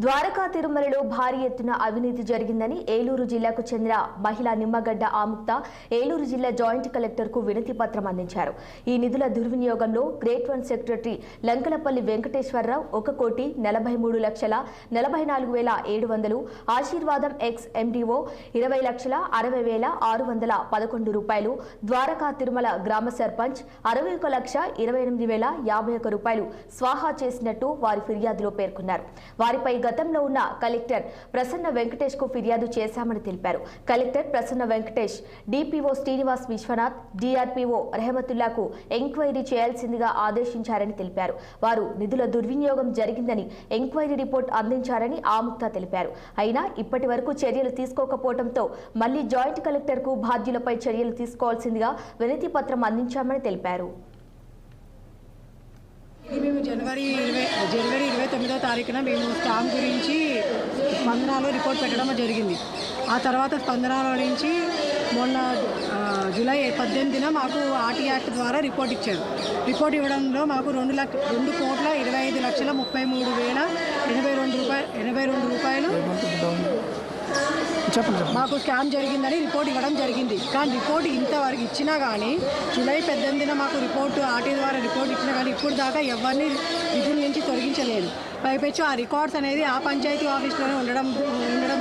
ద్వారకా తిరుమలలో భారీ ఎత్తున అవినీతి జరిగిందని ఏలూరు జిల్లాకు చెందిన మహిళా నిమ్మగడ్డ ఆముక్త ఏలూరు జిల్లా జాయింట్ కలెక్టర్కు వినతి పత్రం అందించారు. ఈ నిధుల దుర్వినియోగంలో గ్రేట్ 1 సెక్రటరీ లంకలపల్లి వెంకటేశ్వరరావు 1,43,44,700 ఆశీర్వాదం ఎక్స్ ఎండిఓ 20,60,611 రూపాయలు, ద్వారకా తిరుమల గ్రామ సర్పంచ్ 61,28,051 స్వాహా చేసినట్టు వారి ఫిర్యాదులో పేర్కొన్నారు. వారిపై గతంలో ఉన్న కలెక్టర్ ప్రసన్న వెంకటేష్ కు ఫిర్యాదు చేశామని తెలిపారు. Collector Prasanna Venkatesh DPO Srinivas Viswanath DRPO రెహమతుల్లాకు ఎంక్వైరీ చేయాల్సిందిగా ఆదేశించారని తెలిపారు. వారు నిధుల దుర్వినియోగం జరిగిందని ఎంక్వైరీ రిపోర్ట్ అందించారని ఆముక్త తెలిపారు. అయినా ఇప్పటి వరకు చర్యలు తీసుకోకపోవడంతో మళ్లీ జాయింట్ కలెక్టర్ కు బాధ్యులపై చర్యలు తీసుకోవాల్సిందిగా వినతి పత్రం అందించామని తెలిపారు. మేము జనవరి 29వ తారీఖున మేము స్కామ్ గురించి స్పందనలో రిపోర్ట్ పెట్టడం జరిగింది. ఆ తర్వాత స్పందనలో నుంచి మొన్న జూలై 18న మాకు ఆర్టీ యాక్ట్ ద్వారా రిపోర్ట్ ఇచ్చారు. రిపోర్ట్ ఇవ్వడంలో మాకు 2,25,33,082 రూపాయలు మాకు స్కామ్ జరిగిందని రిపోర్ట్ ఇవ్వడం జరిగింది. కానీ రిపోర్ట్ ఇంతవరకు ఇచ్చినా కానీ జూలై 18న మాకు రిపోర్టు ఆర్టీ ద్వారా రిపోర్ట్ ఇచ్చినా కానీ ఇప్పుడు దాకా ఎవరిని విధుల నుంచి తొలగించలేదు. పైపెచ్చు ఆ రికార్డ్స్ అనేది ఆ పంచాయతీ ఆఫీస్లోనే ఉండడం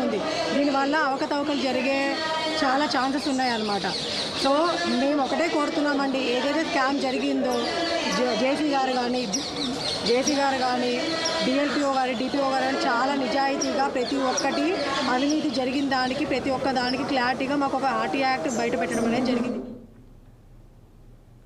ఉంది. దీనివల్ల అవకతవకలు జరిగే చాలా ఛాన్సెస్ ఉన్నాయన్నమాట. సో మేము ఒకటే కోరుతున్నామండి, ఏదైతే స్కామ్ జరిగిందో జేసీ గారు కానీ డిఎల్పిఓ గారు డిపిఓ గారు కానీ చాలా నిజాయితీగా ప్రతి ఒక్కటి అవినీతి జరిగిన దానికి ప్రతి ఒక్క దానికి క్లారిటీగా మాకు ఒక ఆర్టీ యాక్ట్ బయట పెట్టడం అనేది జరిగింది.